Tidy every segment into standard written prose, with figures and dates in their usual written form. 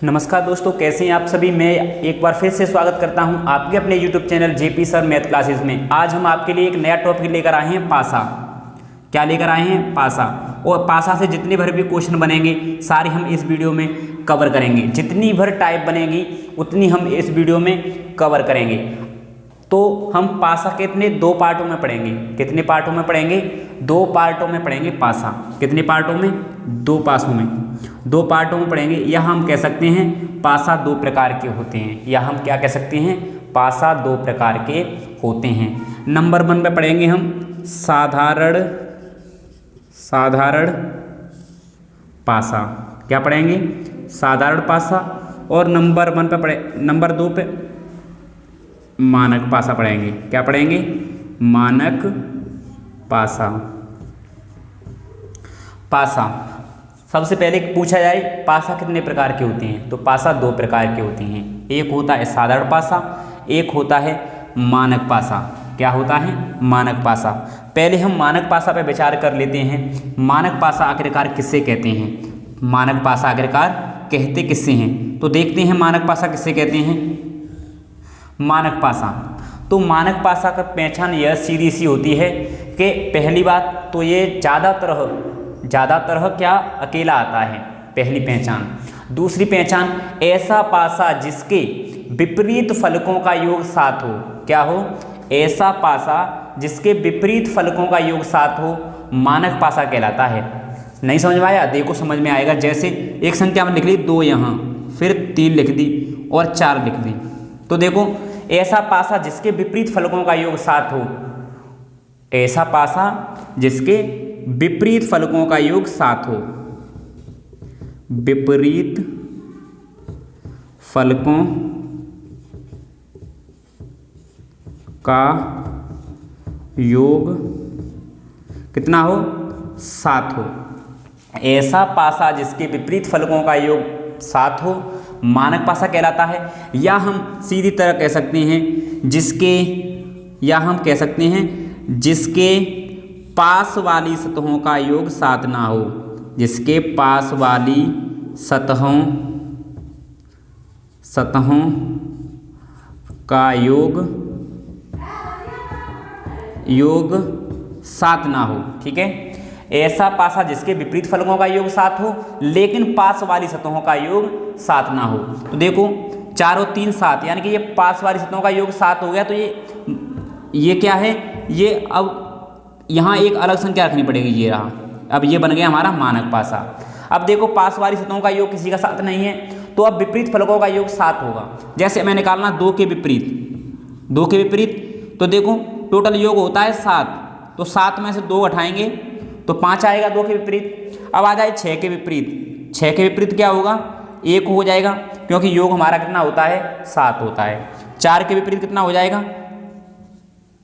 नमस्कार दोस्तों, कैसे हैं आप सभी। मैं एक बार फिर से स्वागत करता हूं आपके अपने YouTube channel JP sir math classes में। आज हम आपके लिए एक नया टॉपिक लेकर आए हैं, पासा। क्या लेकर आए हैं? पासा। और पासा से जितने भर भी क्वेश्चन बनेंगे सारे हम इस वीडियो में कवर करेंगे। जितनी भर टाइप बनेगी उतनी हम इस वीडियो में कवर करेंगे। तो हम पासा कितने दो पार्टों में पढ़ेंगे। कितने पार्टों में पढ़ेंगे? दो पार्टों में पढ़ेंगे पासा। कितने पार्टों में? दो पासों में, दो पार्टों में पढ़ेंगे। या हम कह सकते हैं पासा दो प्रकार के होते हैं। या हम क्या कह सकते हैं? पासा दो प्रकार के होते हैं। नंबर 1 पे पढ़ेंगे हम साधारण पासा। क्या पढ़ेंगे? साधारण पासा। और नंबर 2 पे मानक पासा पढ़ेंगे। क्या पढ़ेंगे? मानक पासा। पासा सबसे पहले पूछा जाए पासा कितने प्रकार के होते हैं, तो पासा दो प्रकार के होते हैं। एक होता है साधारण पासा, एक होता है मानक पासा। क्या होता है? मानक पासा। पहले हम मानक पासा पर विचार कर लेते हैं। मानक पासा आखिरकार किससे कहते हैं? मानक पासा आखिरकार कहते किससे हैं? तो देखते हैं मानक पासा किससे कहते हैं। मानक पासा, तो मानक पासा का पहचान यह सीधी सी होती है कि पहली बात तो ये ज़्यादातर क्या अकेला आता है, पहली पहचान। दूसरी पहचान, ऐसा पासा जिसके विपरीत फलकों का योग 7 हो। क्या हो? ऐसा पासा जिसके विपरीत फलकों का योग 7 हो, मानक पासा कहलाता है। नहीं समझ में आया? देखो समझ में आएगा। जैसे एक संख्या में लिख ली 2 यहाँ, फिर 3 लिख दी और 4 लिख दी। तो देखो ऐसा पासा जिसके विपरीत फलकों का योग 7 हो, ऐसा पासा जिसके विपरीत फलकों का योग 7 हो। विपरीत फलकों का योग कितना हो? 7 हो। ऐसा पासा जिसके विपरीत फलकों का योग 7 हो, मानक पासा कहलाता है। या हम सीधी तरह कह सकते हैं जिसके पास वाली सतहों का योग 7 ना हो। जिसके पास वाली सतहों का योग 7 ना हो। ठीक है, ऐसा पासा जिसके विपरीत फलकों का योग 7 हो लेकिन पास वाली सतहों का योग 7 ना हो। तो देखो 4 और 3 7, यानी कि ये पास वाली सतहों का योग 7 हो गया। तो ये क्या है? ये अब यहाँ एक अलग संख्या रखनी पड़ेगी। ये रहा, अब ये बन गया हमारा मानक पासा। अब देखो पास वाली सतहों का योग किसी का 7 नहीं है, तो अब विपरीत फलकों का योग 7 होगा। जैसे मैं निकालना 2 के विपरीत, तो देखो टोटल योग होता है 7, तो 7 में से 2 घटाएंगे तो 5 आएगा 2 के विपरीत। अब आ जाए 6 के विपरीत। 6 के विपरीत क्या होगा? 1 हो जाएगा, क्योंकि योग हमारा कितना होता है? 7 होता है। 4 के विपरीत कितना हो जाएगा?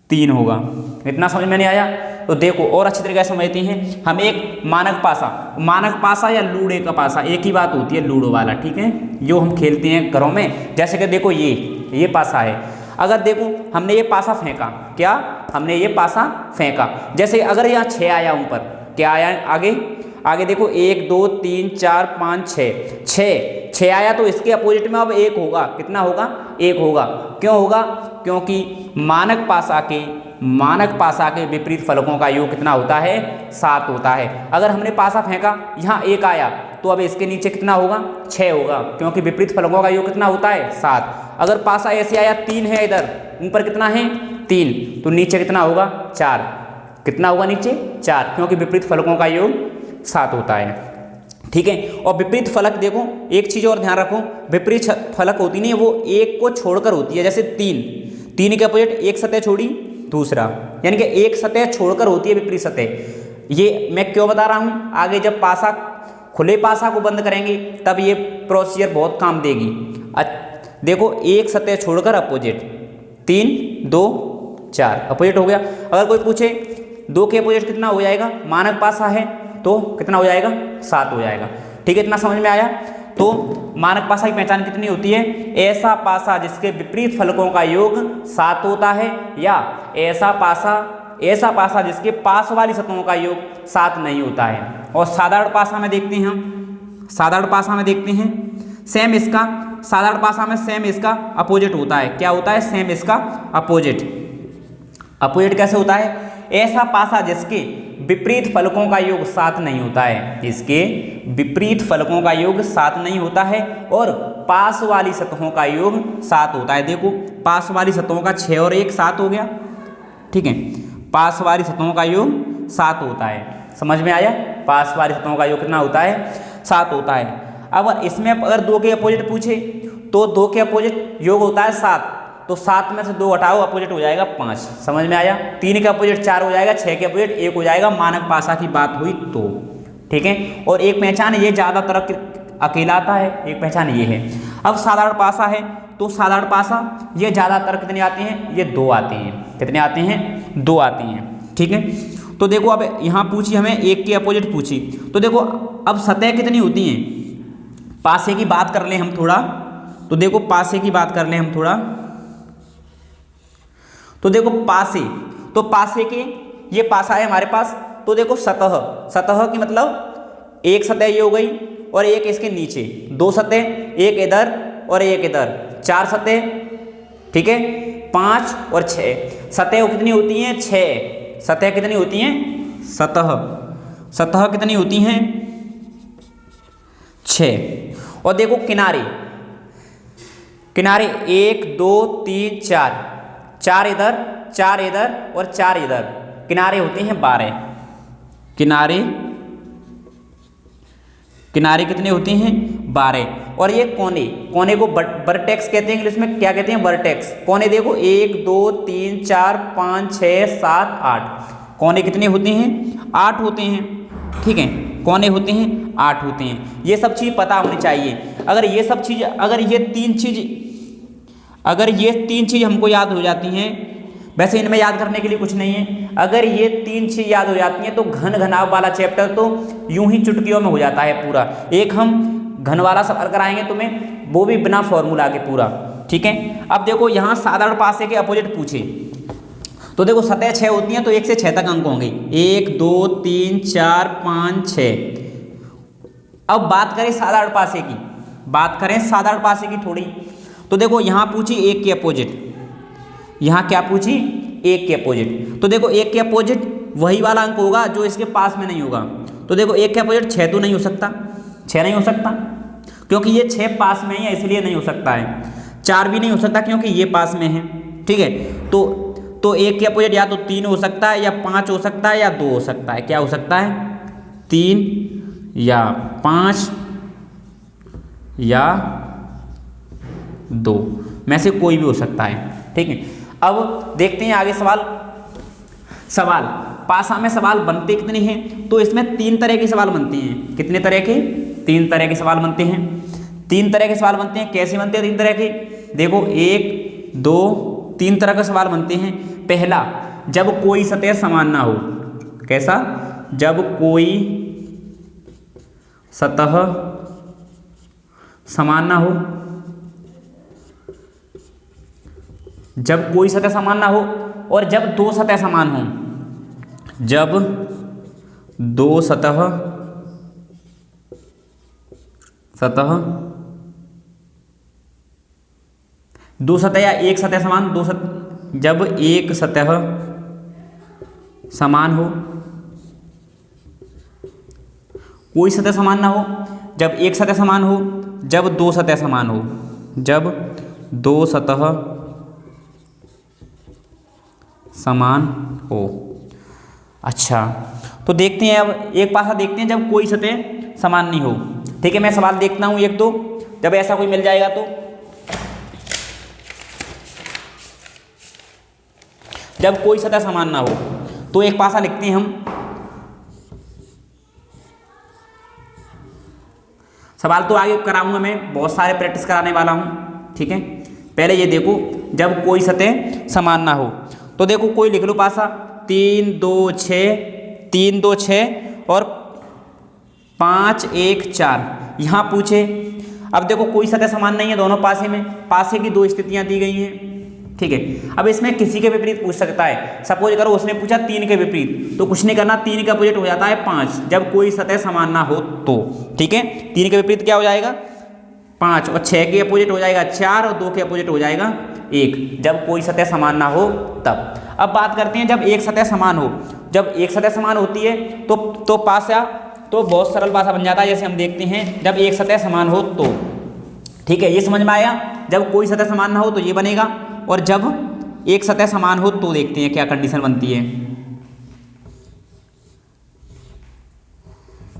3 होगा। इतना समझ में नहीं आया? तो देखो और अच्छी तरीके से समझते हैं हम। एक मानक पासा या लूडो का पासा, एक ही बात होती है, लूडो वाला। ठीक है, जो हम खेलते हैं घरों में। जैसे कि देखो ये पासा है। अगर देखो हमने ये पासा फेंका, क्या हमने ये पासा फेंका, जैसे अगर यहाँ 6 आया ऊपर, क्या आया आगे देखो 1 2 3 4 5 6 आया, तो इसके अपोजिट में अब 1 होगा। कितना होगा? 1 होगा। क्यों होगा? क्योंकि मानक पासा के विपरीत फलकों का योग कितना होता है? 7 होता है। अगर हमने पासा फेंका, यहाँ 1 आया, तो अब इसके नीचे कितना होगा? 6 होगा, क्योंकि विपरीत फलकों का योग कितना होता है? 7। अगर पासा ऐसे आया 3 है, इधर ऊपर कितना है? 3, तो नीचे कितना होगा? 4। कितना होगा नीचे? 4, क्योंकि विपरीत फलकों का योग 7 होता है। ठीक है, और विपरीत फलक देखो, एक चीज़ और ध्यान रखो, विपरीत फलक होती नहीं, वो एक को छोड़कर होती है। जैसे 3 के अपोजिट एक सतह छोड़ी दूसरा, यानी कि एक सतह छोड़कर होती है विपरीत सतह। ये मैं क्यों बता रहा हूँ? आगे जब खुले पासा को बंद करेंगे तब ये प्रोसीजर बहुत काम देगी। देखो एक सतह छोड़कर अपोजिट, 3 2 4 अपोजिट हो गया। अगर कोई पूछे 2 के अपोजिट कितना हो जाएगा? मानक पासा है तो कितना हो जाएगा? 7 हो जाएगा। ठीक है, इतना समझ में आया? तो मानक पासा की पहचान कितनी होती है? ऐसा पासा जिसके विपरीत फलकों का योग 7 होता है, या ऐसा पासा जिसके पास वाली सतहों का योग 7 नहीं होता है। और साधारण पासा में देखते हैं सेम इसका, साधारण पासा में सेम इसका अपोजिट होता है। क्या होता है? सेम इसका अपोजिट। अपोजिट कैसे होता है? ऐसा पासा जिसके विपरीत फलकों का योग 7 नहीं होता है, जिसके विपरीत फलकों का योग 7 नहीं होता है और पास वाली सतहों का योग 7 होता है। देखो पास वाली सतहों का 6 और 1 7 हो गया, ठीक है। पास वाली सतहों का योग 7 होता है, समझ में आया? पास वाली सतहों का योग कितना होता है? 7 होता है। अब इसमें अगर 2 के अपोजिट पूछे तो 2 के अपोजिट योग होता है 7, तो 7 में से 2 हटाओ, अपोजिट हो जाएगा 5। समझ में आया? 3 के अपोजिट 4 हो जाएगा, 6 के अपोजिट 1 हो जाएगा, मानक पासा की बात हुई तो, ठीक है। और एक पहचान ये ज़्यादातर अकेला आता है, एक पहचान ये है। अब साधारण पासा है तो साधारण पासा ये ज़्यादातर कितने आते हैं? ये 2 आते हैं। कितने आते हैं? 2 आते हैं, ठीक है। तो देखो अब यहाँ पूछी हमें 1 के अपोजिट पूछी, तो देखो अब सतह कितनी होती हैं? पासे की बात कर लें हम थोड़ा, तो देखो पासे की बात कर लें हम थोड़ा, तो देखो पासे, तो पासे के ये पासा है हमारे पास, तो देखो सतह, सतह की मतलब एक सतह ये हो गई और एक इसके नीचे, 2 सतह, एक इधर और एक इधर, 4 सतह, ठीक है। 5 और 6 सतह कितनी होती हैं? 6 सतह कितनी होती हैं? सतह, सतह कितनी होती हैं? 6। और देखो किनारे, किनारे 1 2 3 4, 4 इधर 4 इधर और 4 इधर, किनारे होते हैं 12। किनारे, किनारे कितने होते हैं? 12। और ये कोने, कोने को वर्टेक्स कहते हैं, इंग्लिश में क्या कहते हैं? वर्टेक्स। कोने देखो 1 2 3 4 5 6 7 8, कोने कितने होते हैं? 8 होते हैं, ठीक है। कोने होते हैं 8 होते हैं। ये सब चीज़ पता होनी चाहिए। अगर ये सब चीज़, अगर ये तीन चीज़ हमको याद हो जाती हैं, वैसे इनमें याद करने के लिए कुछ नहीं है, अगर ये 3 चीज़ याद हो जाती हैं तो घन घनाभ वाला चैप्टर तो यूं ही चुटकियों में हो जाता है पूरा। एक हम घन वाला सवाल कराएंगे तुम्हें, वो भी बिना फॉर्मूला के पूरा, ठीक है। अब देखो यहाँ साधारण पासे के अपोजिट पूछे, तो देखो सतह 6 होती हैं तो 1 से 6 तक अंक होंगे, 1 2 3 4 5 6। अब बात करें साधारण पासे की, बात करें साधारण पासे की थोड़ी, तो देखो यहाँ पूछी 1 के अपोजिट, यहाँ क्या पूछी? 1 के अपोजिट। तो देखो 1 के अपोजिट वही वाला अंक होगा जो इसके पास में नहीं होगा। तो देखो 1 के अपोजिट 6 तो नहीं हो सकता, 6 नहीं हो सकता क्योंकि ये 6 पास में ही है, इसलिए नहीं हो सकता है। 4 भी नहीं हो सकता क्योंकि ये पास में है, ठीक है। तो 1 के अपोजिट या तो 3 हो सकता है या 5 हो सकता है या 2 हो सकता है। क्या हो सकता है? 3 या 5 या 2 में से कोई भी हो सकता है, ठीक है। अब देखते हैं आगे सवाल। सवाल पासा में सवाल बनते कितने हैं? तो इसमें 3 तरह के सवाल बनते हैं। कितने तरह के? 3 तरह के सवाल बनते हैं। 3 तरह के सवाल बनते हैं। कैसे बनते हैं 3 तरह के? देखो 1 2 3 तरह के सवाल बनते हैं। पहला, जब कोई सतह समान ना हो। कैसा? जब कोई सतह समान ना हो, जब कोई सतह समान ना हो और जब 2 सतह समान हो। जब 2 सतह 2 सतह या एक सतह समान, जब एक सतह समान हो, कोई सतह समान ना हो, जब एक सतह समान हो, जब 2 सतह समान हो, जब 2 सतह समान हो। अच्छा, तो देखते हैं अब एक पासा देखते हैं जब कोई सतह समान नहीं हो। ठीक है, मैं सवाल देखता हूँ 1 2, जब ऐसा कोई मिल जाएगा तो। जब कोई सतह समान ना हो तो एक पासा लिखते हैं हम। सवाल तो आगे कराऊंगा मैं, बहुत सारे प्रैक्टिस कराने वाला हूँ। ठीक है, पहले ये देखो, जब कोई सतह समान ना हो तो देखो कोई लिख लो पासा 3 2 6 3 2 6 और 5 1 4 यहाँ पूछे। अब देखो कोई सतह समान नहीं है दोनों पासे में, पासे की 2 स्थितियाँ दी गई हैं। ठीक है, अब इसमें किसी के विपरीत पूछ सकता है। सपोज करो उसने पूछा 3 के विपरीत, तो कुछ नहीं करना, 3 का अपोजिट हो जाता है 5 जब कोई सतह समान ना हो तो। ठीक है, 3 के विपरीत क्या हो जाएगा? 5 और 6 के अपोजिट हो जाएगा 4 और 2 के अपोजिट हो जाएगा 1, जब कोई सतह समान ना हो तब। अब बात करते हैं जब एक सतह समान हो। जब एक सतह समान होती है तो पासा तो बहुत सरल पासा बन जाता है, जैसे हम देखते हैं जब एक सतह समान हो तो। ठीक है, ये समझ में आया। जब कोई सतह समान ना हो तो ये बनेगा, और जब एक सतह समान हो तो देखते हैं क्या कंडीशन बनती है।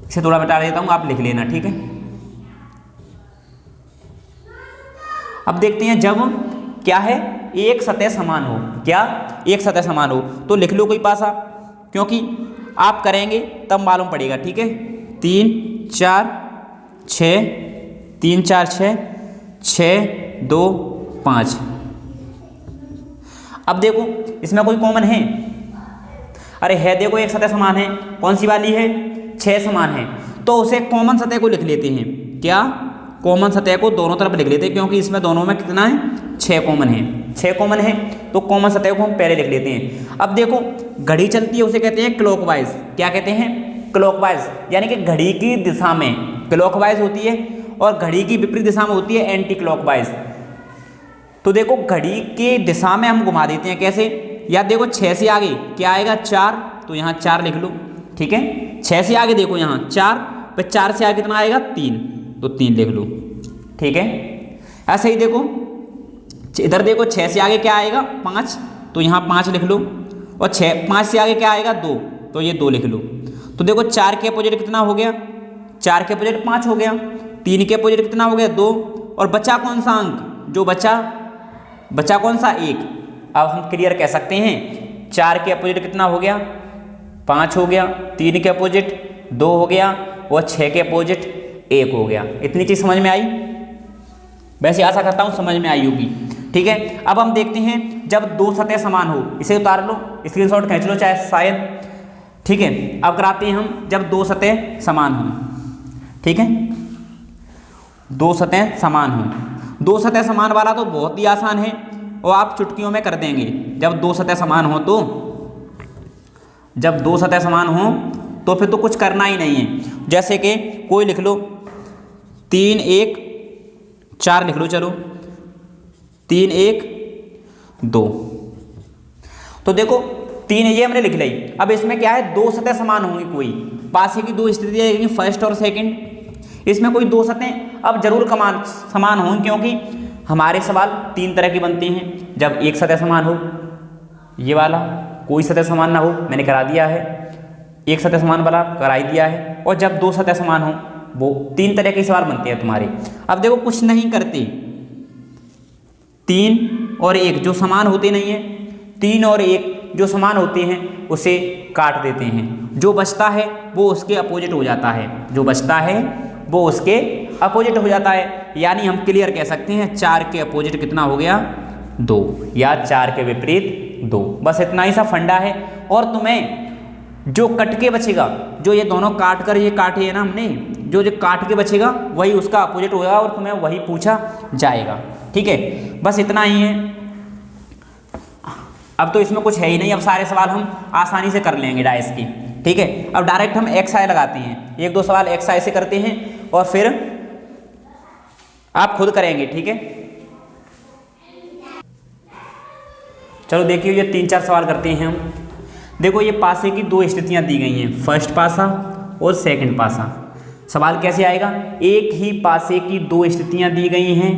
इसे थोड़ा मिटा देता हूं, आप लिख लेना, ठीक है। अब देखते हैं जब क्या है, एक सतह समान हो। क्या? एक सतह समान हो तो लिख लो कोई पासा, क्योंकि आप करेंगे तब मालूम पड़ेगा, ठीक है। 3 4 6, 3 4 6, 6 2 5। अब देखो इसमें कोई कॉमन है? अरे है, देखो एक सतह समान है, कौन सी वाली है? 6 समान है, तो उसे कॉमन सतह को लिख लेते हैं। क्या? कॉमन सतह को दोनों तरफ लिख लेते हैं, क्योंकि इसमें दोनों में कितना है? 6 कॉमन है। 6 कॉमन है तो कॉमन सतह को हम पहले लिख लेते हैं। अब देखो घड़ी चलती है उसे कहते हैं क्लॉकवाइज। क्या कहते हैं? क्लॉकवाइज, यानी कि घड़ी की दिशा में क्लॉकवाइज होती है और घड़ी की विपरीत दिशा में होती है एंटी क्लॉकवाइज। तो देखो घड़ी के दिशा में हम घुमा देते हैं, कैसे? या देखो 6 से आगे क्या आएगा? 4, तो यहाँ 4 लिख लो, ठीक है। 6 से आगे देखो यहाँ 4, फिर 4 से आगे कितना आएगा? 3, तो 3 लिख लो, ठीक है। ऐसे ही देखो इधर देखो 6 से आगे क्या आएगा? 5, तो यहाँ 5 लिख लो, और 5 से आगे क्या आएगा? 2, तो ये 2 लिख लो। तो देखो 4 के अपोजिट कितना हो गया? 4 के अपोजिट 5 हो गया। 3 के अपोजिट कितना हो गया? 2, और बचा कौन सा अंक? जो बचा कौन सा? 1। अब हम क्लियर कह सकते हैं 4 के अपोजिट कितना हो गया? 5 हो गया। 3 के अपोजिट 2 हो गया, और 6 के अपोजिट 1 हो गया। इतनी चीज़ समझ में आई? वैसे आशा करता हूँ समझ में आई होगी, ठीक है। अब हम देखते हैं जब दो सतह समान हो, इसे उतार लो, स्क्रीनशॉट खींच लो चाहे शायद, ठीक है। अब कराते हैं हम जब दो सतह समान हो, ठीक है। दो सतह समान हो, दो सतह समान वाला तो बहुत ही आसान है और आप चुटकियों में कर देंगे। जब दो सतह समान हो तो, जब दो सतह समान हो तो फिर तो कुछ करना ही नहीं है। जैसे कि कोई लिख लो 3 1 4 लिख लो, चलो 3 1 2। तो देखो 3 ये हमने लिख ली। अब इसमें क्या है, दो सतह समान होंगी, कोई पास की दो स्थितियाँ आएंगी, फर्स्ट और सेकंड। इसमें कोई दो सतह अब जरूर समान होंगी, क्योंकि हमारे सवाल 3 तरह की बनते हैं। जब एक सतह समान हो, ये वाला, कोई सतह समान ना हो, मैंने करा दिया है, एक सतह समान वाला कराई दिया है, और जब दो सतह समान हो, वो 3 तरह के सवाल बनते हैं तुम्हारे। अब देखो कुछ नहीं करते, 3 और 1 जो समान होते नहीं है, 3 और 1 जो समान होते हैं उसे काट देते हैं। जो बचता है वो उसके अपोजिट हो जाता है, जो बचता है वो उसके अपोजिट हो जाता है। यानी हम क्लियर कह सकते हैं 4 के अपोजिट कितना हो गया, 2, या 4 के विपरीत 2। बस इतना ही सा फंडा है। और तुम्हें जो कट के बचेगा, जो ये दोनों काट कर ये काटे है ना हमने, जो काट के बचेगा वही उसका अपोजिट होगा और तुम्हें वही पूछा जाएगा, ठीक है। बस इतना ही है। अब तो इसमें कुछ है ही नहीं, अब सारे सवाल हम आसानी से कर लेंगे डाइस की, ठीक है। अब डायरेक्ट हम XI लगाते हैं, 1-2 सवाल XI से करते हैं और फिर आप खुद करेंगे, ठीक है। चलो देखिए ये 3-4 सवाल करते हैं हम। देखो ये पासे की 2 स्थितियां दी गई हैं, फर्स्ट पासा और सेकंड पासा। सवाल कैसे आएगा, एक ही पासे की 2 स्थितियां दी गई हैं,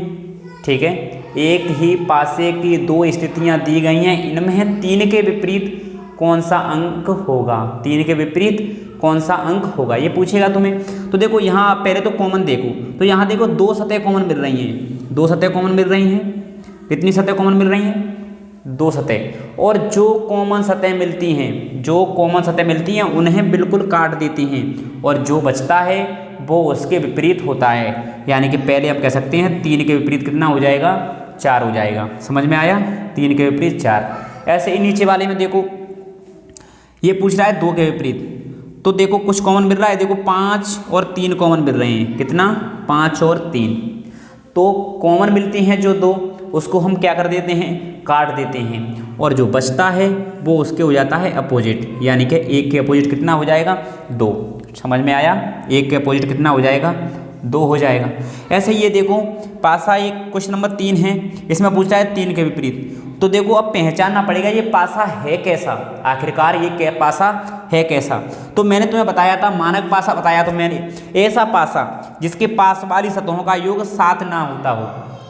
ठीक है। एक ही पासे की 2 स्थितियां दी गई हैं, इनमें 3 के विपरीत कौन सा अंक होगा, 3 के विपरीत कौन सा अंक होगा, ये पूछेगा तुम्हें। तो देखो यहाँ पहले तो कॉमन देखो, तो यहाँ देखो 2 सतह कॉमन मिल रही हैं, 2 सतह कॉमन मिल रही हैं। कितनी सतह कॉमन मिल रही हैं, 2 सतह। और जो कॉमन सतह मिलती हैं, जो कॉमन सतह मिलती हैं उन्हें बिल्कुल काट देती हैं, और जो बचता है वो उसके विपरीत होता है। यानी कि पहले आप कह सकते हैं 3 के विपरीत कितना हो जाएगा, 4 हो जाएगा। समझ में आया, 3 के विपरीत 4। ऐसे ही नीचे वाले में देखो ये पूछ रहा है 2 के विपरीत, तो देखो कुछ कॉमन मिल रहा है, देखो 5 और 3 कॉमन मिल रहे हैं। कितना, 5 और 3। तो कॉमन मिलती हैं जो 2, उसको हम क्या कर देते हैं, काट देते हैं, और जो बचता है वो उसके हो जाता है अपोजिट। यानी कि 1 के अपोजिट कितना हो जाएगा, 2। समझ में आया, 1 के अपोजिट कितना हो जाएगा, 2 हो जाएगा। ऐसे ये देखो पासा एक क्वेश्चन नंबर 3 है, इसमें पूछा है 3 के विपरीत। तो देखो अब पहचानना पड़ेगा ये पासा है कैसा, आखिरकार ये पासा है कैसा। तो मैंने तुम्हें बताया था मानक पासा बताया, तो मैंने ऐसा पासा जिसके पास वाली सतहों का योग 7 ना होता हो,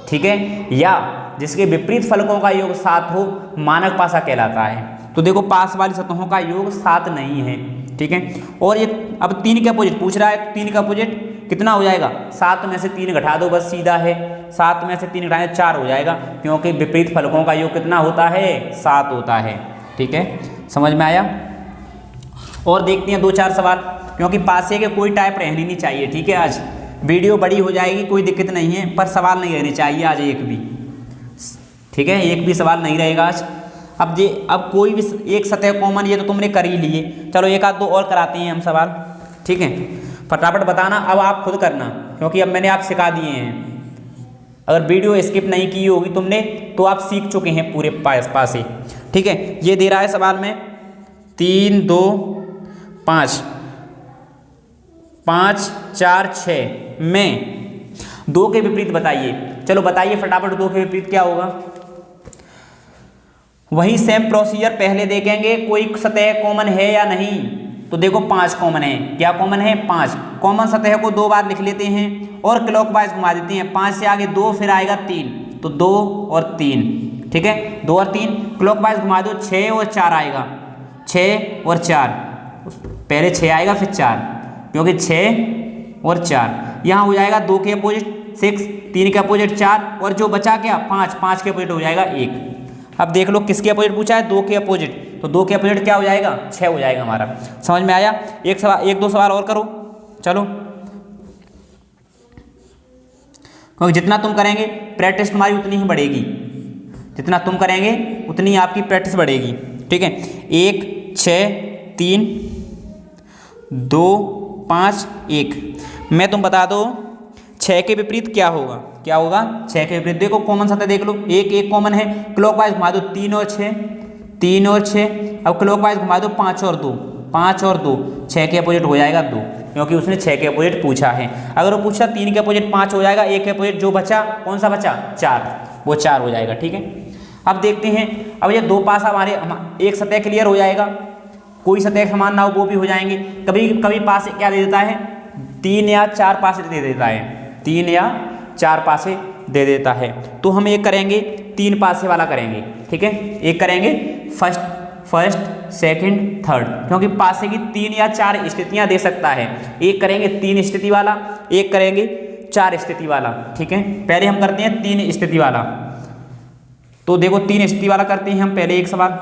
ठीक है, या जिसके विपरीत फलकों का योग 7 हो, मानक पासा कहलाता है। तो देखो पास वाली सतहों का योग 7 नहीं है, ठीक है। और ये अब 3 के अपोजिट पूछ रहा है, तो 3 का अपोजिट कितना हो जाएगा, 7 में से 3 घटा दो, बस सीधा है। 7 में से 3 घटाए 4 हो जाएगा, क्योंकि विपरीत फलकों का योग कितना होता है, 7 होता है, ठीक है। समझ में आया। और देखते हैं 2-4 सवाल, क्योंकि पासे के कोई टाइप रहनी नहीं चाहिए, ठीक है। आज वीडियो बड़ी हो जाएगी, कोई दिक्कत नहीं है, पर सवाल नहीं रहने चाहिए आज एक भी, ठीक है, एक भी सवाल नहीं रहेगा आज। अब कोई भी एक सतह कॉमन, ये तो तुमने कर ही लिए, चलो एक आध दो और कराते हैं हम सवाल, ठीक है। फटाफट बताना, अब आप खुद करना, क्योंकि अब मैंने आप सिखा दिए हैं। अगर वीडियो स्किप नहीं की होगी तुमने तो आप सीख चुके हैं पूरे पासे, ठीक है। ये दे रहा है सवाल में 3 2 5 5 4 6 में 2 के विपरीत बताइए। चलो बताइए फटाफट 2 के विपरीत क्या होगा। वही सेम प्रोसीजर पहले देखेंगे, कोई सतह कॉमन है या नहीं। तो देखो 5 कॉमन है, क्या कॉमन है, 5 कॉमन सतह को 2 बार लिख लेते हैं और क्लॉकवाइज घुमा देते हैं। 5 से आगे 2, फिर आएगा 3, तो 2 और 3, ठीक है, 2 और 3 क्लॉकवाइज घुमा दो, 6 और 4 आएगा, 6 और 4, पहले 6 आएगा फिर 4, क्योंकि 6 और 4 यहाँ हो जाएगा 2 के अपोजिट 6, 3 के अपोजिट 4, और जो बचा क्या 5, 5 के अपोजिट हो जाएगा 1। अब देख लो किसके अपोजिट पूछा है, 2 के अपोजिट, तो 2 के अपोजिट क्या हो जाएगा, 6 हो जाएगा हमारा। समझ में आया। एक दो सवाल और करो, चलो, क्योंकि जितना तुम करेंगे प्रैक्टिस तुम्हारी उतनी ही बढ़ेगी, जितना तुम करेंगे उतनी आपकी प्रैक्टिस बढ़ेगी, ठीक है। 1 6 3 2 5 1 मैं तुम बता दो 6 के विपरीत क्या होगा, क्या होगा 6 के विपरीत। देखो कॉमन सतह देख लो, 1 कॉमन है, क्लॉकवाइज घुमा दो 3 और 6, 3 और 6, अब क्लॉकवाइज घुमा दो 5 और 2, 5 और 2, 6 के अपोजिट हो जाएगा 2, क्योंकि उसने 6 के अपोजिट पूछा है। अगर वो पूछता 3 के अपोजिट 5 हो जाएगा, 1 के अपोजिट जो बचा कौन सा बचा 4, वो 4 हो जाएगा, ठीक है। अब देखते हैं, अब ये 2 पास हमारे एक सतह क्लियर हो जाएगा, कोई सतह समान ना हो वो भी हो जाएंगे। कभी कभी पास क्या दे देता है, 3 या 4 पासे दे देता है, 3 या 4 पासे दे देता है। तो हम एक करेंगे 3 पासे वाला करेंगे, ठीक है। एक करेंगे फर्स्ट सेकंड थर्ड, क्योंकि पासे की 3 या 4 स्थितियां दे सकता है। एक करेंगे 3 स्थिति वाला, एक करेंगे 4 स्थिति वाला, ठीक है। पहले हम करते हैं 3 स्थिति वाला। तो देखो 3 स्थिति वाला करते हैं हम पहले एक सवाल।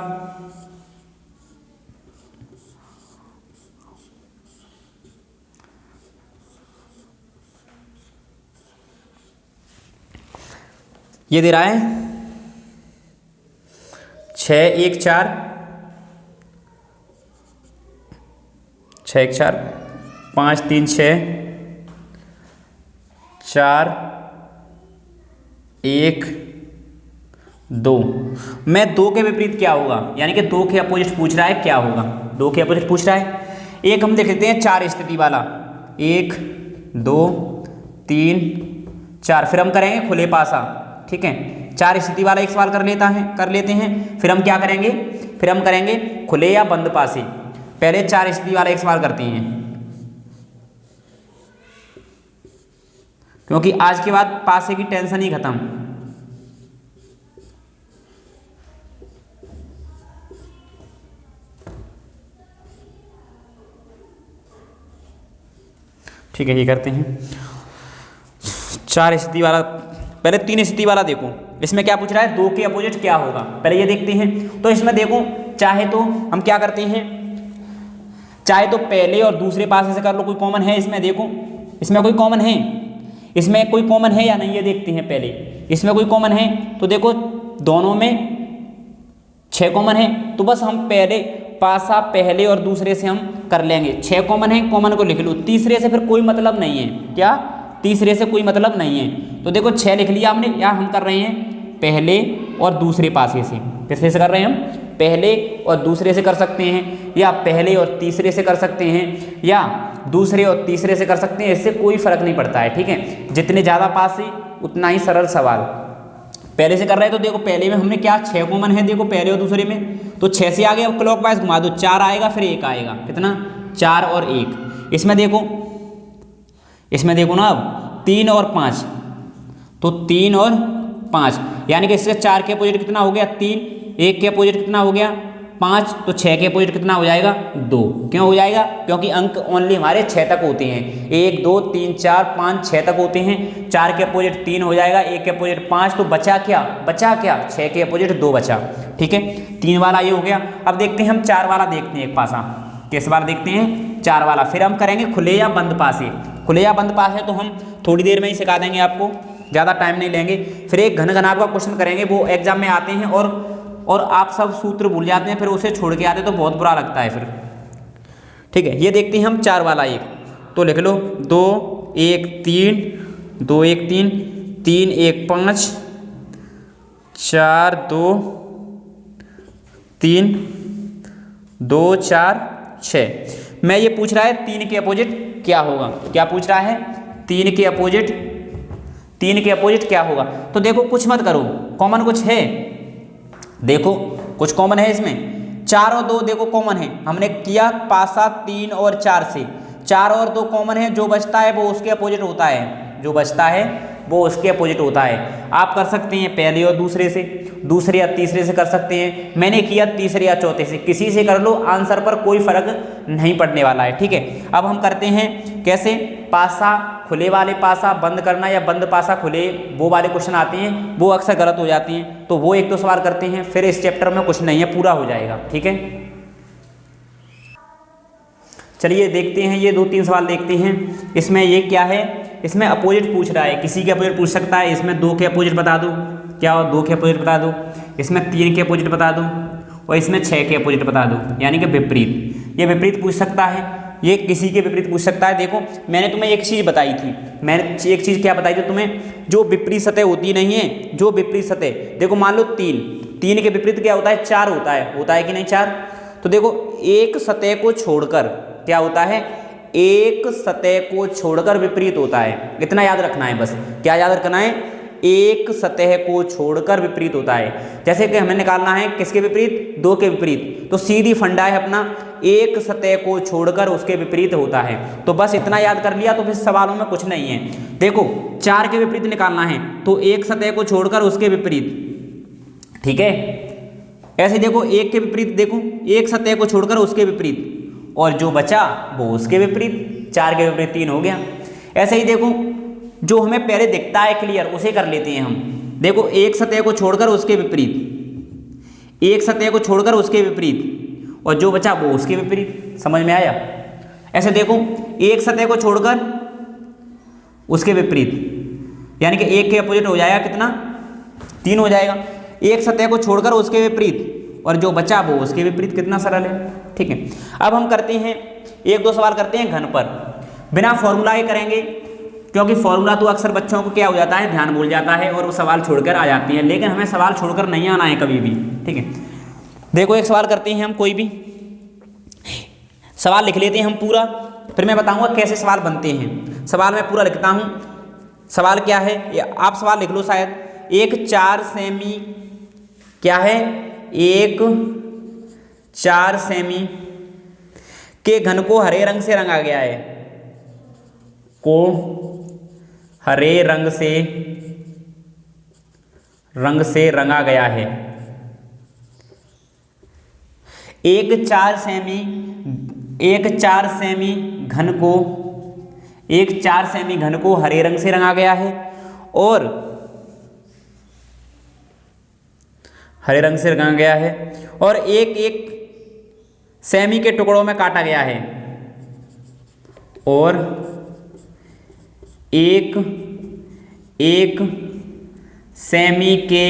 ये दे रहा है 6 1 4 6 1 4 5 3 6 4 1 2 मैं 2 के विपरीत क्या होगा, यानी कि 2 के अपोजिट पूछ रहा है क्या होगा, 2 के अपोजिट पूछ रहा है। एक हम देख लेते हैं 4 स्थिति वाला, 1 2 3 4, फिर हम करेंगे खुले पासा, ठीक है। 4 स्थिति वाला एक सवाल कर लेते हैं, फिर हम क्या करेंगे, फिर हम करेंगे खुले या बंद पासे। पहले 4 स्थिति वाला एक सवाल करते हैं, क्योंकि आज के बाद पासे की टेंशन ही खत्म। ठीक है, ये करते हैं 4 स्थिति वाला। पहले 3 स्थिति वाला देखो, इसमें क्या पूछ रहा है, 2 के अपोजिट क्या होगा, पहले ये देखते हैं। तो इसमें देखो चाहे तो हम क्या करते हैं, चाहे तो पहले और दूसरे पासे से कर लो, कोई कॉमन है इसमें, देखो इसमें कोई कॉमन है, इसमें कोई कॉमन है या नहीं ये देखते हैं पहले। इसमें कोई कॉमन है तो देखो दोनों में 6 कॉमन है, तो बस हम पहले पासा पहले और दूसरे से हम कर लेंगे। 6 कॉमन है, कॉमन को लिख लो, तीसरे से फिर कोई मतलब नहीं है, क्या तीसरे से कोई मतलब नहीं है। तो देखो 6 लिख लिया हमने, या हम कर रहे हैं पहले और दूसरे पासे से, किससे से कर रहे हैं हम, पहले और दूसरे से कर सकते हैं, या पहले और तीसरे से कर सकते हैं, या दूसरे और तीसरे से कर सकते हैं, इससे कोई फर्क नहीं पड़ता है, ठीक है। जितने ज़्यादा पास है उतना ही सरल सवाल। पहले से कर रहे हैं तो देखो पहले में हमने क्या 6 कॉमन है, देखो पहले और दूसरे में, तो 6 से आगे अब क्लॉकवाइज घुमा दो, 4 आएगा फिर 1 आएगा, कितना 4 और 1। इसमें देखो ना अब 3 और 5, तो 3 और 5 यानी कि इससे 4 के अपोजिट कितना हो गया 3, 1 के अपोजिट कितना हो गया 5, तो 6 के अपोजिट कितना हो जाएगा 2। क्यों हो जाएगा? क्योंकि अंक ओनली हमारे 6 तक होते हैं, 1 2 3 4 5 6 तक होते हैं। 4 के अपोजिट 3 हो जाएगा, 1 के अपोजिट 5, तो बचा क्या 6 के अपोजिट 2 बचा, ठीक है। 3 वाला ये हो गया। अब देखते हैं हम 4 वाला देखते हैं एक पासा, किस बार देखते हैं 4 वाला। फिर हम करेंगे खुले या बंद पासे। खुले या बंद पास है तो हम थोड़ी देर में ही सिखा देंगे आपको, ज़्यादा टाइम नहीं लेंगे। फिर एक घन घनाभ का क्वेश्चन करेंगे, वो एग्जाम में आते हैं और आप सब सूत्र भूल जाते हैं, फिर उसे छोड़ के आते हैं तो बहुत बुरा लगता है फिर, ठीक है। ये देखते हैं हम 4 वाला एक, तो लिख लो 2 1 3 2 1 3 3 1 5 4 2 3 2 4 6। मैं ये पूछ रहा है 3 के अपोजिट क्या होगा, क्या पूछ रहा है 3 के अपोजिट क्या होगा। तो देखो कुछ मत करो, कॉमन कुछ है, देखो कुछ कॉमन है इसमें, 4 और 2 देखो कॉमन है, हमने किया पासा 3 और 4 से, 4 और 2 कॉमन है, जो बचता है वो उसके अपोजिट होता है, जो बचता है वो उसके अपोजिट होता है। आप कर सकते हैं पहले और दूसरे से, दूसरे या तीसरे से कर सकते हैं, मैंने किया तीसरे या चौथे से, किसी से कर लो, आंसर पर कोई फर्क नहीं पड़ने वाला है, ठीक है। अब हम करते हैं कैसे, पासा खुले वाले पासा बंद करना या बंद पासा खुले, वो वाले क्वेश्चन आते हैं, वो अक्सर गलत हो जाते हैं, तो वो 1-2 सवाल करते हैं, फिर इस चैप्टर में कुछ नहीं है, पूरा हो जाएगा, ठीक है। चलिए देखते हैं ये 2-3 सवाल देखते हैं। इसमें ये क्या है, इसमें अपोजिट पूछ रहा है, किसी के अपोजिट पूछ सकता है। इसमें 2 के अपोजिट बता दो, क्या हो 2 के अपोजिट बता दो, इसमें 3 के अपोजिट बता दो, और इसमें 6 के अपोजिट बता दो, यानी कि विपरीत। ये विपरीत पूछ सकता है, ये किसी के विपरीत पूछ सकता है। देखो मैंने तुम्हें एक चीज़ बताई थी, मैंने एक चीज़ क्या बताई थी तुम्हें, जो विपरीत सतह होती नहीं है, जो विपरीत सतह, देखो मान लो 3 के विपरीत क्या होता है 4 होता है कि नहीं 4। तो देखो एक सतह को छोड़कर क्या होता है, एक सतह को छोड़कर विपरीत होता है, इतना याद रखना है बस। क्या याद रखना है, एक सतह को छोड़कर विपरीत होता है। जैसे कि हमें निकालना है किसके विपरीत, 2 के विपरीत, तो सीधी फंडा है अपना, एक सतह को छोड़कर उसके विपरीत होता है। तो बस इतना याद कर लिया तो फिर सवालों में कुछ नहीं है। देखो 4 के विपरीत निकालना है तो एक सतह को छोड़कर उसके विपरीत, ठीक है। ऐसे देखो 1 के विपरीत, देखो एक सतह को छोड़कर उसके विपरीत, और जो बचा वो उसके विपरीत, 4 के विपरीत 3 हो गया। ऐसे ही देखो जो हमें पहले दिखता है क्लियर उसे कर लेते हैं हम। देखो एक सतह को छोड़कर उसके विपरीत, एक सतह को छोड़कर उसके विपरीत, और जो बचा वो उसके विपरीत, समझ में आया। ऐसे देखो एक सतह को छोड़कर उसके विपरीत, यानी कि 1 के अपोजिट हो जाएगा कितना 3 हो जाएगा, एक सतह को छोड़कर उसके विपरीत, और जो बचा वो उसके विपरीत, कितना सरल है, ठीक है। अब हम करते हैं 1-2 सवाल करते हैं घन पर, बिना फॉर्मूला के करेंगे, क्योंकि फॉर्मूला तो अक्सर बच्चों को क्या हो जाता है, ध्यान भूल जाता है और वो सवाल छोड़कर आ जाती हैं, लेकिन हमें सवाल छोड़कर नहीं आना है कभी भी, ठीक है। देखो एक सवाल करते हैं हम, कोई भी सवाल लिख लेते हैं हम पूरा, फिर मैं बताऊंगा कैसे सवाल बनते हैं। सवाल मैं पूरा लिखता हूँ, सवाल क्या है आप सवाल लिख लो शायद। एक 4 सेमी क्या है, एक 4 सेमी के घन को हरे रंग से रंगा गया है, को हरे रंग से रंगा गया है। एक 4 सेमी घन को हरे रंग से रंगा गया है, और हरे रंग से रंगा गया है, और एक सेमी के टुकड़ों में काटा गया है, और एक सेमी के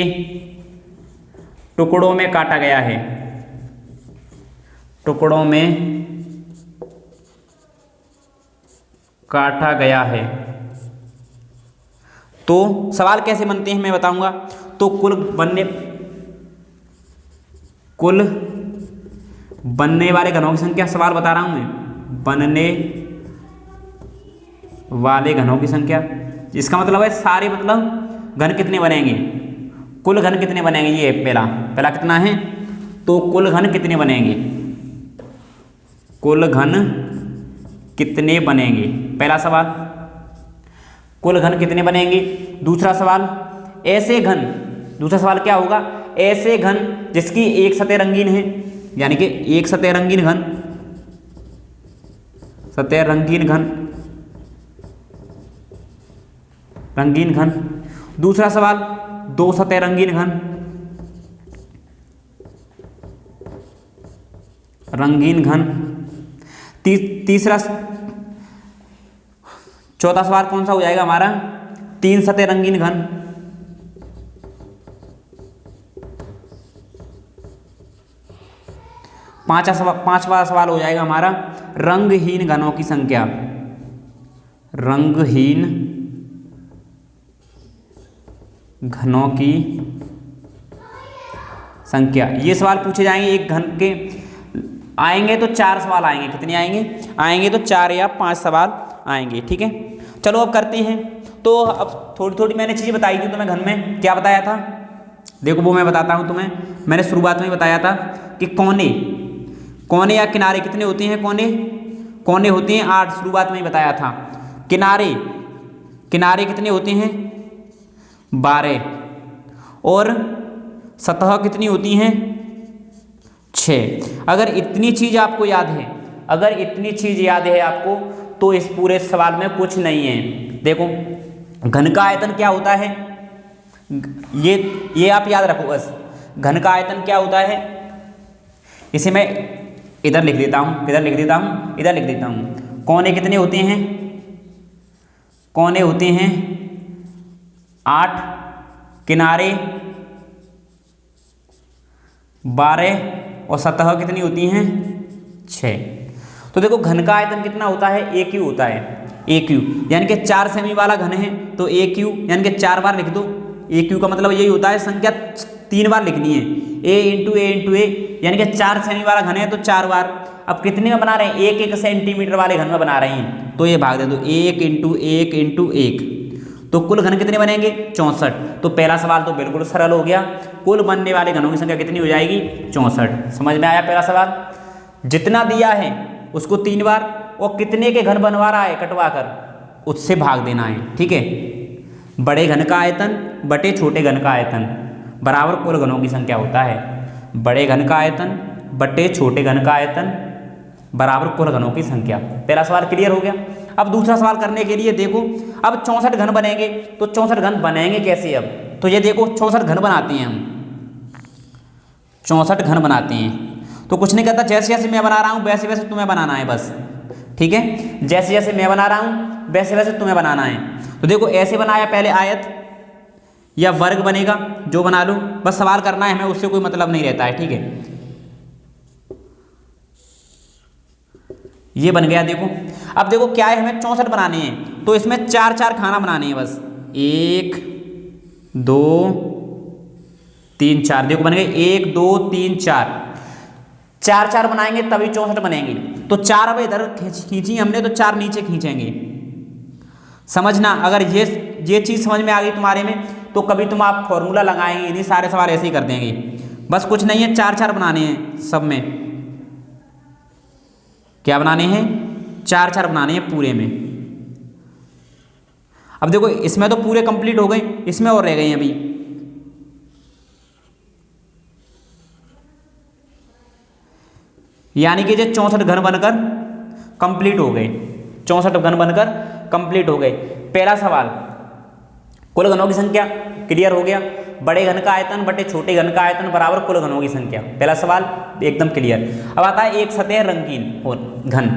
टुकड़ों में काटा गया है, टुकड़ों में काटा गया है। तो सवाल कैसे बनते हैं मैं बताऊंगा। तो कुल बनने वाले घनों की संख्या, सवाल बता रहा हूं मैं, बनने वाले घनों की संख्या। इसका मतलब है सारे मतलब घन कितने बनेंगे, कुल घन कितने बनेंगे, ये पहला कितना है, तो कुल घन कितने बनेंगे, कुल घन कितने बनेंगे, पहला सवाल कुल घन कितने बनेंगे। दूसरा सवाल ऐसे घन, दूसरा सवाल क्या होगा, ऐसे घन जिसकी एक सतह रंगीन है, यानी कि एक सतह रंगीन घन, सतह रंगीन घन, रंगीन घन। दूसरा सवाल दो सतह रंगीन घन, रंगीन घन। तीसरा चौथा सवाल कौन सा हो जाएगा हमारा, तीन सतह रंगीन घन। पांचवा सवाल हो जाएगा हमारा रंगहीन घनों की संख्या, रंगहीन घनों की संख्या। ये सवाल पूछे जाएंगे एक घन के, आएंगे तो 4 सवाल आएंगे, कितने आएंगे तो 4 या 5 सवाल आएंगे, ठीक है। चलो अब करते हैं। तो अब थोड़ी थोड़ी मैंने चीज़ें बताई थी तुम्हें, घन में क्या बताया था, देखो वो मैं बताता हूँ तुम्हें। मैंने शुरुआत में बताया था कि कोने या किनारे कितने होते हैं, कोने होते हैं 8, शुरुआत में ही बताया था। किनारे कितने होते हैं 12, और सतह कितनी होती हैं 6। अगर इतनी चीज़ आपको याद है, अगर इतनी चीज़ याद है आपको, तो इस पूरे सवाल में कुछ नहीं है। देखो घन का आयतन क्या होता है, ये आप याद रखो बस, घन का आयतन क्या होता है। इसे मैं इधर लिख देता हूँ, इधर लिख देता हूँ। कोने कितने होते हैं, कोने होते हैं 8, किनारे 12, और सतह कितनी होती हैं 6। तो देखो घन का आयतन कितना होता है, AQ होता है, AQ यानी कि 4 सेमी वाला घन है तो AQ यानी कि 4 बार लिख दो। AQ का मतलब यही होता है, संख्या 3 बार लिखनी है, A इंटू A यानी कि 4 सेमी वाला घन है तो 4 बार। अब कितने में बना रहे हैं, 1 सेंटीमीटर वाले घन में बना रहे हैं, तो ये भाग दे दो 1 इंटू 1, तो कुल घन कितने बनेंगे 64। तो पहला सवाल तो बिल्कुल सरल हो गया, कुल बनने वाले घनों की संख्या कितनी हो जाएगी 64। समझ में आया पहला सवाल। जितना दिया है उसको 3 बार, और कितने के घन बनवा रहा है कटवा कर, उससे भाग देना है, ठीक है। बड़े घन का आयतन बटे छोटे घन का आयतन बराबर कुल घनों की संख्या होता है। बड़े घन का आयतन बटे छोटे घन का आयतन बराबर कुल घनों की संख्या। पहला सवाल क्लियर हो गया। अब दूसरा सवाल करने के लिए देखो, अब 64 घन बनेंगे, तो 64 घन बनेंगे कैसे। अब तो ये देखो 64 घन बनाते हैं हम, 64 घन बनाते हैं। तो कुछ नहीं करता, जैसे जैसे मैं बना रहा हूँ वैसे वैसे तुम्हें बनाना है बस, ठीक है। जैसे जैसे मैं बना रहा हूँ वैसे वैसे तुम्हें बनाना है। तो देखो ऐसे बनाया, पहले आयत या वर्ग बनेगा, जो बना लो, बस सवाल करना है हमें, उससे कोई मतलब नहीं रहता है, ठीक है। ये बन गया। देखो अब देखो क्या है, हमें 64 बनाने हैं, तो इसमें 4 खाना बनाने हैं बस, 1 2 3 4। देखो बन गए 1 2 3 4, 4 बनाएंगे तभी 64 बनेंगे। तो 4 अब इधर खींची हमने, तो 4 नीचे खींचेंगे। समझना, अगर ये चीज़ समझ में आ गई तुम्हारे में, तो कभी तुम आप फॉर्मूला लगाएंगे, इन्हीं सारे सवाल ऐसे ही कर देंगे। बस कुछ नहीं है, 4 बनाने हैं सब में। क्या बनाने हैं 4 बनाने हैं पूरे में। अब देखो इसमें तो पूरे कंप्लीट हो गए, इसमें और रह गए हैं अभी। यानी कि जो 64 घन बनकर कंप्लीट हो गए, 64 घन बनकर कंप्लीट हो गए। पहला सवाल कुल घनों की संख्या क्लियर हो गया। बड़े घन का आयतन बटे छोटे घन का आयतन बराबर कुल घनों की संख्या, पहला सवाल एकदम क्लियर। अब आता है एक सतह रंगीन घन।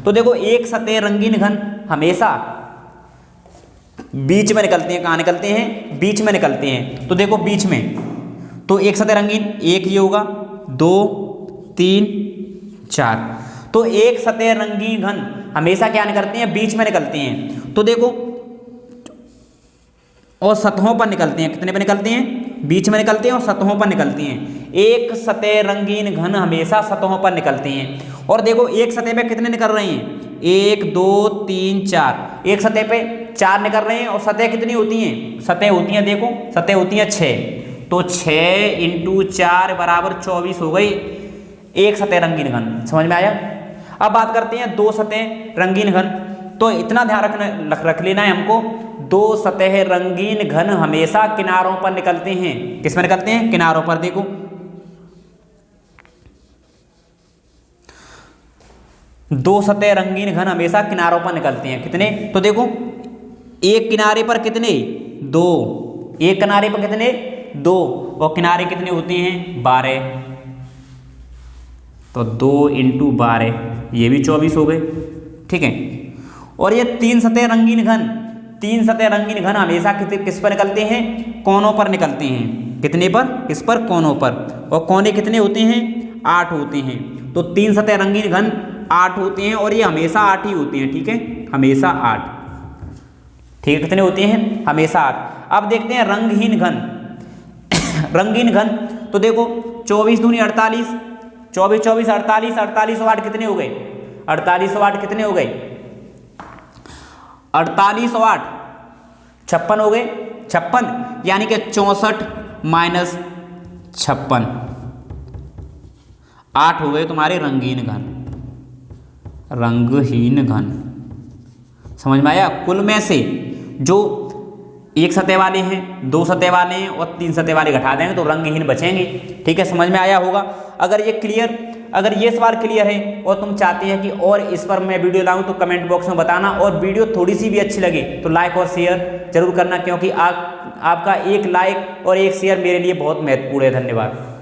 तो देखो एक सतह रंगीन घन हमेशा बीच में निकलते हैं। कहाँ निकलते हैं? बीच में निकलते हैं। तो देखो बीच में, तो एक सतह रंगीन, एक ये होगा, 2 3 4। तो एक सतह रंगीन घन हमेशा क्या निकलते हैं? बीच में निकलते हैं। तो देखो और सतहों पर निकलते हैं। कितने पर निकलते हैं? बीच में निकलते हैं और सतहों पर निकलते हैं। एक सतह रंगीन घन हमेशा सतहों पर निकलते हैं। और देखो एक सतह पे कितने निकल रहे हैं? 1 2 3 4, एक सतह पे 4 निकल रहे हैं और सतह कितनी होती हैं, सतह होती हैं, देखो सतह होती हैं 6, तो 6 × 4 बराबर 24 हो गई एक सतह रंगीन घन। समझ में आया। अब बात करते हैं दो सतह रंगीन घन। तो इतना ध्यान रख लेना है हमको, दो सतह रंगीन घन हमेशा किनारों पर निकलते हैं। किस में निकलते हैं, किनारों पर। देखो दो सतह रंगीन घन हमेशा किनारों पर निकलते हैं। कितने, तो देखो एक किनारे पर कितने, 2, एक किनारे पर कितने, 2, और किनारे कितने होते हैं, 12, तो 2 × 12 ये भी 24 हो गए। ठीक है। और ये तीन सतह रंगीन घन, तीन सतह रंगीन घन हमेशा किस पर निकलते हैं, कोनों पर निकलते हैं। कितने पर, किस पर, कोनों पर। और कोने कितने होते हैं, 8 होते हैं। तो तीन सतह रंगीन घन 8 होते हैं और ये हमेशा 8 ही होते हैं। ठीक है, हमेशा 8। ठीक है, कितने होते हैं, हमेशा 8। अब देखते हैं रंगहीन घन। रंगीन घन तो देखो 24 दूनी 48, 24 24 48, 48 और 8 कितने हो गए, 48 और 8 कितने हो गए, 48 और 8 56 हो गए। 56 यानी कि 64 - 56, 8 हो गए तुम्हारे रंगीन घन, रंगहीन घन। समझ में आया। कुल में से जो एक सतह वाले हैं, दो सतह वाले हैं और तीन सतह वाले घटा देंगे तो रंगहीन बचेंगे। ठीक है, समझ में आया होगा। अगर ये क्लियर, अगर ये सवाल क्लियर है और तुम चाहते हैं कि और इस पर मैं वीडियो लाऊं तो कमेंट बॉक्स में बताना। और वीडियो थोड़ी सी भी अच्छी लगे तो लाइक और शेयर जरूर करना, क्योंकि आपका एक लाइक और एक शेयर मेरे लिए बहुत महत्वपूर्ण है। धन्यवाद।